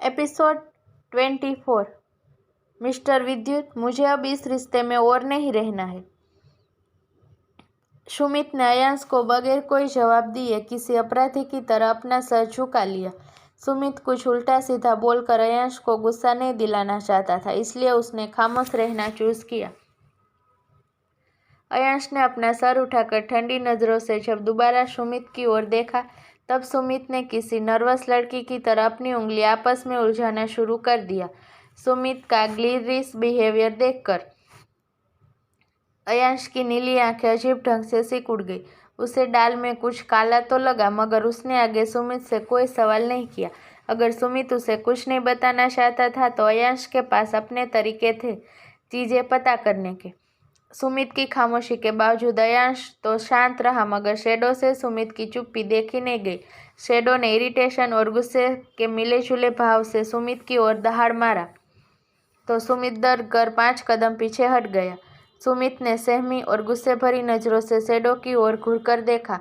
Episode 24। Mister विद्युत, मुझे अब इस रिश्ते में और नहीं रहना है। सुमित ने अयांश को बगैर कोई जवाब दिए किसी अपराधी की तरह अपना सर झुका लिया। सुमित कुछ उल्टा सीधा बोलकर अयांश को गुस्सा नहीं दिलाना चाहता था, इसलिए उसने खामोश रहना चूज किया। अयांश ने अपना सर उठाकर ठंडी नजरों से जब दोबारा सुमित की ओर देखा, तब सुमित ने किसी नर्वस लड़की की तरह अपनी उंगली आपस में उलझाना शुरू कर दिया। सुमित का ग्लिरिश बिहेवियर देखकर अयांश की नीली आंखें अजीब ढंग से सिकुड़ गई। उसे डाल में कुछ काला तो लगा, मगर उसने आगे सुमित से कोई सवाल नहीं किया। अगर सुमित उसे कुछ नहीं बताना चाहता था तो अयांश के पास अपने तरीके थे चीजें पता करने के। सुमित की खामोशी के बावजूद अयांश तो शांत रहा, मगर शेडो से सुमित की चुप्पी देखी नहीं गई। शेडो ने इरिटेशन और गुस्से के मिले जुले भाव से सुमित की ओर दहाड़ मारा तो सुमित डर कर 5 कदम पीछे हट गया। सुमित ने सहमी और गुस्से भरी नजरों से शेडो की ओर घूरकर देखा।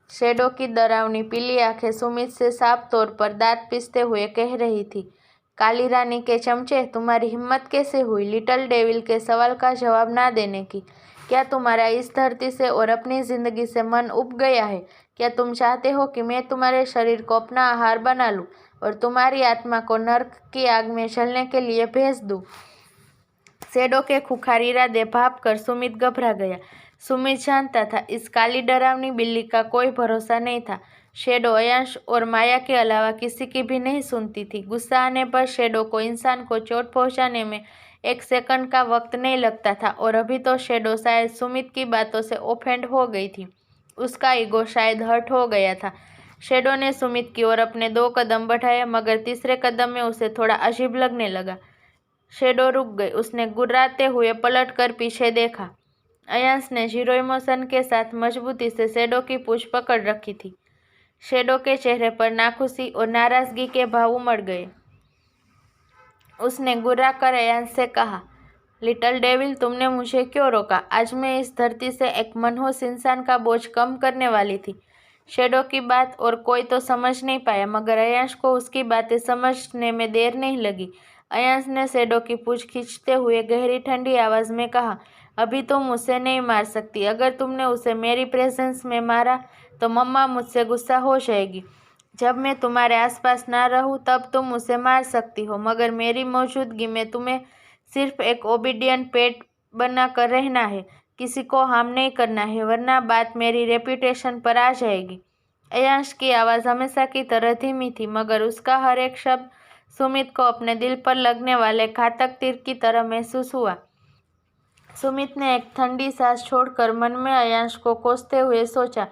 शेडो की डरावनी पीली आंखें सुमित से साफ तौर पर दांत पीसते हुए कह रही थी, काली रानी के चमचे, तुम्हारी हिम्मत कैसे हुई लिटिल डेविल के सवाल का जवाब ना देने की? क्या तुम्हारा इस धरती से और अपनी जिंदगी से मन उब गया है? क्या तुम चाहते हो कि मैं तुम्हारे शरीर को अपना आहार बना लूं और तुम्हारी आत्मा को नर्क की आग में जलने के लिए भेज दूं? शेडो के खुखार इरादे भाप कर सुमित घबरा गया। सुमित जानता था इस काली डरावनी बिल्ली का कोई भरोसा नहीं था। शेडो अयांश और माया के अलावा किसी की भी नहीं सुनती थी। गुस्सा आने पर शेडो को इंसान को चोट पहुंचाने में 1 सेकंड का वक्त नहीं लगता था, और अभी तो शेडो शायद सुमित की बातों से ऑफेंड हो गई थी। उसका ईगो शायद हर्ट हो गया था। शेडो ने सुमित की ओर अपने 2 कदम बढ़ाए, मगर तीसरे कदम में उसे थोड़ा अजीब लगने लगा। शेडो रुक गई। उसने गुर्राते हुए पलट कर पीछे देखा। अयांश ने जीरो इमोशन के साथ मजबूती से शेडो की पूंछ पकड़ रखी थी। शेडो के चेहरे पर नाखुशी और नाराजगी के भाव उमड़ गए। उसने गुर्रा कर अयांश से कहा, लिटिल डेविल, तुमने मुझे क्यों रोका? आज मैं इस धरती से एक मनहूस इंसान का बोझ कम करने वाली थी। शेडो की बात और कोई तो समझ नहीं पाया, मगर अयांश को उसकी बातें समझने में देर नहीं लगी। अयांश ने शेडो की पूंछ खींचते हुए गहरी ठंडी आवाज में कहा, अभी तुम उसे नहीं मार सकती। अगर तुमने उसे मेरी प्रेजेंस में मारा तो मम्मा मुझसे गुस्सा हो जाएगी। जब मैं तुम्हारे आसपास ना रहूं तब तुम उसे मार सकती हो, मगर मेरी मौजूदगी में तुम्हें सिर्फ एक ओबीडियंट पेट बना कर रहना है। किसी को हार्म नहीं करना है, वरना बात मेरी रेपुटेशन पर आ जाएगी। अयांश की आवाज़ हमेशा की तरह धीमी थी, मगर उसका हर एक शब्द सुमित को अपने दिल पर लगने वाले घातक तीर की तरह महसूस हुआ। सुमित ने एक ठंडी सांस छोड़कर मन में अयांश को कोसते हुए सोचा,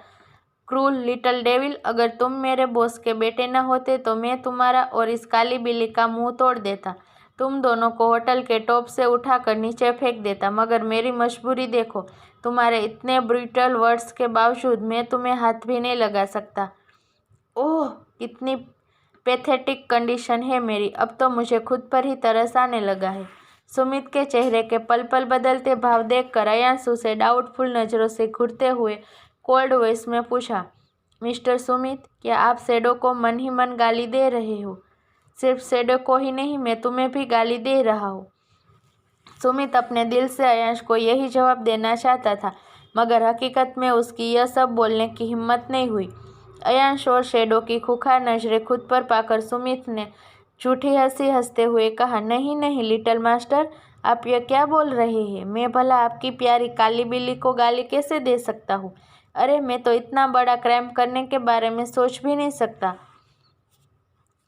क्रूल लिटिल डेविल, अगर तुम मेरे बॉस के बेटे न होते तो मैं तुम्हारा और इस काली बिल्ली का मुंह तोड़ देता। तुम दोनों को होटल के टॉप से उठाकर नीचे फेंक देता, मगर मेरी मजबूरी देखो। तुम्हारे इतने ब्रूटल वर्ड्स के बावजूद मैं तुम्हें हाथ भी नहीं लगा सकता। ओह, कितनी पैथेटिक कंडीशन है मेरी। अब तो मुझे खुद पर ही तरस आने लगा है। सुमित के चेहरे के पल पल बदलते भाव देखकर अयांश उसे डाउटफुल नजरों से घूरते हुए कोल्ड वॉइस में पूछा, मिस्टर सुमित, क्या आप शेडो को मन ही मन गाली दे रहे हो? सिर्फ शेडो को ही नहीं, मैं तुम्हें भी गाली दे रहा हूँ। सुमित अपने दिल से अयांश को यही जवाब देना चाहता था, मगर हकीकत में उसकी यह सब बोलने की हिम्मत नहीं हुई। अयांश और शेडो की खुखार नजरें खुद पर पाकर सुमित ने झूठी हंसी हंसते हुए कहा, नहीं नहीं लिटिल मास्टर, आप यह क्या बोल रहे हैं? मैं भला आपकी प्यारी काली बिल्ली को गाली कैसे दे सकता हूँ? अरे, मैं तो इतना बड़ा क्राइम करने के बारे में सोच भी नहीं सकता।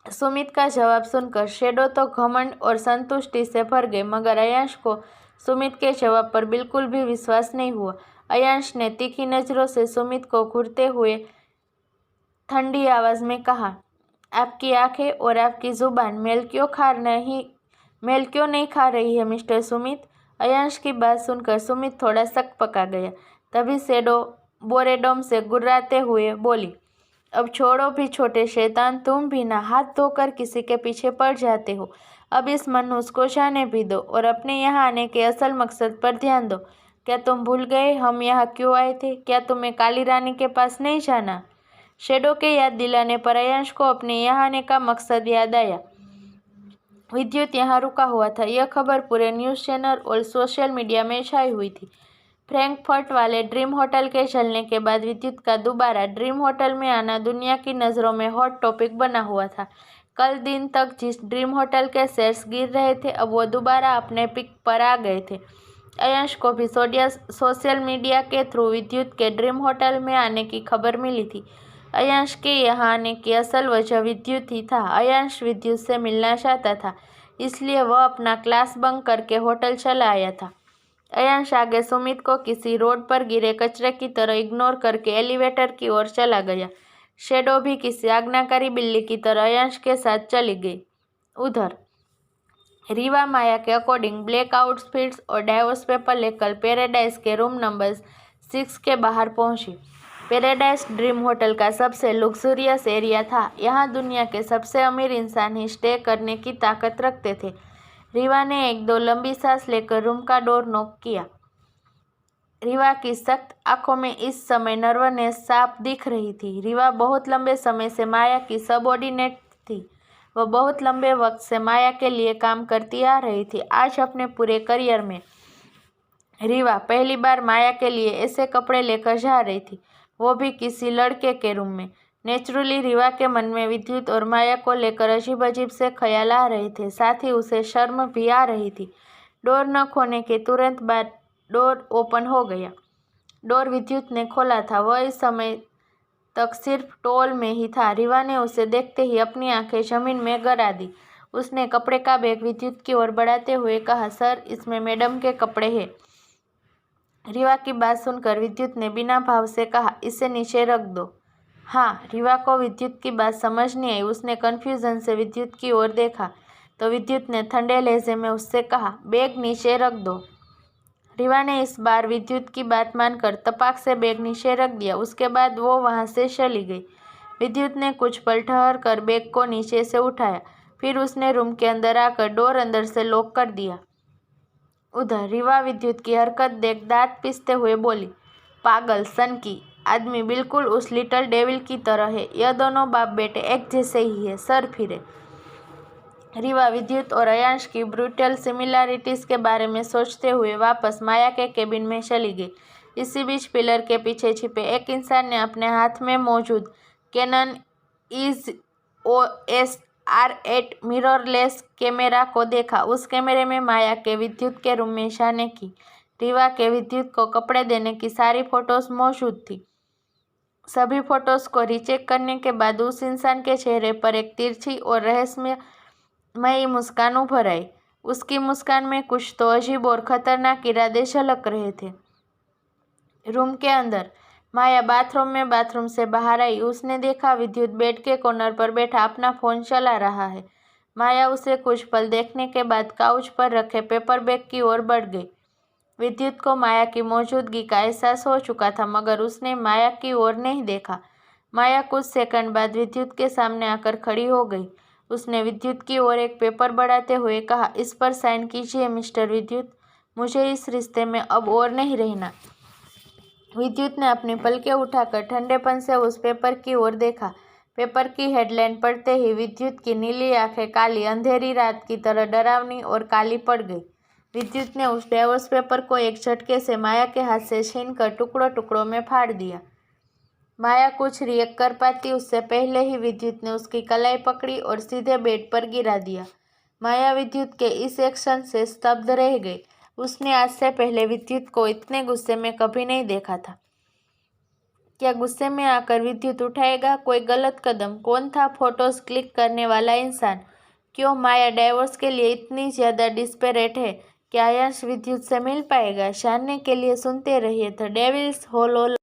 सुमित का जवाब सुनकर शेडो तो घमंड और संतुष्टि से भर गए, मगर अयांश को सुमित के जवाब पर बिल्कुल भी विश्वास नहीं हुआ। अयांश ने तीखी नजरों से सुमित को घूरते हुए ठंडी आवाज में कहा, आपकी आंखें और आपकी जुबान मेल क्यों नहीं खा रही है मिस्टर सुमित? अयांश की बात सुनकर सुमित थोड़ा सक पका गया। तभी शेडो बोरेडम से गुर्राते हुए बोली, अब छोड़ो भी छोटे शैतान, तुम भी ना हाथ धोकर किसी के पीछे पड़ जाते हो। अब इस मनहूस को जाने भी दो और अपने यहाँ आने के असल मकसद पर ध्यान दो। क्या तुम भूल गए हम यहाँ क्यों आए थे? क्या तुम्हें काली रानी के पास नहीं जाना? शेडो के याद दिलाने पर अयांश को अपने यहाँ आने का मकसद याद आया। विद्युत यहाँ रुका हुआ था। यह खबर पूरे न्यूज़ चैनल और सोशल मीडिया में छाई हुई थी। फ्रैंकफर्ट वाले ड्रीम होटल के चलने के बाद विद्युत का दोबारा ड्रीम होटल में आना दुनिया की नज़रों में हॉट टॉपिक बना हुआ था। कल दिन तक जिस ड्रीम होटल के शेयर्स गिर रहे थे, अब वो दोबारा अपने पिक पर आ गए थे। अयंश को भी सोशल मीडिया के थ्रू विद्युत के ड्रीम होटल में आने की खबर मिली थी। अयंश के यहाँ आने की असल वजह विद्युत ही था। अयंश विद्युत से मिलना चाहता था, इसलिए वह अपना क्लास बंक करके होटल चला आया था। अयंश आगे सुमित को किसी रोड पर गिरे कचरे की तरह इग्नोर करके एलिवेटर की ओर चला गया। शेडो भी किसी आज्ञाकारी बिल्ली की तरह अयंश के साथ चली गई। उधर रीवा माया के अकॉर्डिंग ब्लैक आउटफिट्स और डाइवोर्स पेपर लेकर पैराडाइज के रूम नंबर 6 के बाहर पहुंची। पैराडाइज ड्रीम होटल का सबसे लग्जूरियस एरिया था। यहाँ दुनिया के सबसे अमीर इंसान ही स्टे करने की ताकत रखते थे। रीवा ने 1-2 लंबी सांस लेकर रूम का डोर नॉक किया। रीवा की सख्त आंखों में इस समय नर्वसनेस साफ दिख रही थी। रीवा बहुत लंबे समय से माया की सबऑर्डिनेट थी। वह बहुत लंबे वक्त से माया के लिए काम करती आ रही थी। आज अपने पूरे करियर में रीवा पहली बार माया के लिए ऐसे कपड़े लेकर जा रही थी, वो भी किसी लड़के के रूम में। नेचुरली रीवा के मन में विद्युत और माया को लेकर अजीब अजीब से ख्याल आ रहे थे, साथ ही उसे शर्म भी आ रही थी। डोर न खोने के तुरंत बाद डोर ओपन हो गया। डोर विद्युत ने खोला था। वह इस समय तक सिर्फ टॉल में ही था। रीवा ने उसे देखते ही अपनी आंखें जमीन में गिरा दी। उसने कपड़े का बैग विद्युत की ओर बढ़ाते हुए कहा, सर, इसमें मैडम के कपड़े हैं। रीवा की बात सुनकर विद्युत ने बिना भाव से कहा, इसे नीचे रख दो। हाँ। रीवा को विद्युत की बात समझ नहीं आई। उसने कन्फ्यूजन से विद्युत की ओर देखा तो विद्युत ने ठंडे लहजे में उससे कहा, बैग नीचे रख दो। रीवा ने इस बार विद्युत की बात मानकर तपाक से बैग नीचे रख दिया। उसके बाद वो वहाँ से चली गई। विद्युत ने कुछ पल ठहर कर बैग को नीचे से उठाया, फिर उसने रूम के अंदर आकर डोर अंदर से लॉक कर दिया। उधर रीवा विद्युत की हरकत देख दांत पीसते हुए बोली, पागल सनकी आदमी, बिल्कुल उस लिटिल डेविल की तरह है। यह दोनों बाप बेटे एक जैसे ही है, सर फिरे। रीवा विद्युत और अयंश की ब्रूटल सिमिलैरिटीज के बारे में सोचते हुए वापस माया के केबिन में चली गई। इसी बीच पिलर के पीछे छिपे एक इंसान ने अपने हाथ में मौजूद cannon EOS R8 mirrorless camera को देखा। उस कैमरे में माया के विद्युत के रूम में जाने की, रीवा के विद्युत को कपड़े देने की सारी फोटोज मौजूद थी। सभी फोटोज को रीचेक करने के बाद उस इंसान के चेहरे पर एक तिरछी और रहस्यमयी मुस्कान उभर आई। उसकी मुस्कान में कुछ तो अजीब और खतरनाक इरादे झलक रहे थे। रूम के अंदर माया बाथरूम से बाहर आई। उसने देखा विद्युत बेड के कॉर्नर पर बैठा अपना फोन चला रहा है। माया उसे कुछ पल देखने के बाद काउच पर रखे पेपर बैग की ओर बढ़ गई। विद्युत को माया की मौजूदगी का एहसास हो चुका था, मगर उसने माया की ओर नहीं देखा। माया कुछ सेकंड बाद विद्युत के सामने आकर खड़ी हो गई। उसने विद्युत की ओर एक पेपर बढ़ाते हुए कहा, इस पर साइन कीजिए मिस्टर विद्युत, मुझे इस रिश्ते में अब और नहीं रहना। विद्युत ने अपनी पलकें उठाकर ठंडेपन से उस पेपर की ओर देखा। पेपर की हेडलाइन पढ़ते ही विद्युत की नीली आंखें काली अंधेरी रात की तरह डरावनी और काली पड़ गई। विद्युत ने उस डाइवोर्स पेपर को एक झटके से माया के हाथ से छीनकर टुकड़ों टुकड़ों में फाड़ दिया। माया कुछ रिएक्ट कर पाती उससे पहले ही विद्युत ने उसकी कलाई पकड़ी और सीधे बेड पर गिरा दिया। माया विद्युत के इस एक्शन से स्तब्ध रह गई। उसने आज से पहले विद्युत को इतने गुस्से में कभी नहीं देखा था। क्या गुस्से में आकर विद्युत उठाएगा कोई गलत कदम? कौन था फोटोज क्लिक करने वाला इंसान? क्यों माया डाइवोर्स के लिए इतनी ज़्यादा डिस्परेट है? क्या अयंश विद्युत से मिल पाएगा? जानने के लिए सुनते रहिए द डेविल्स होलो।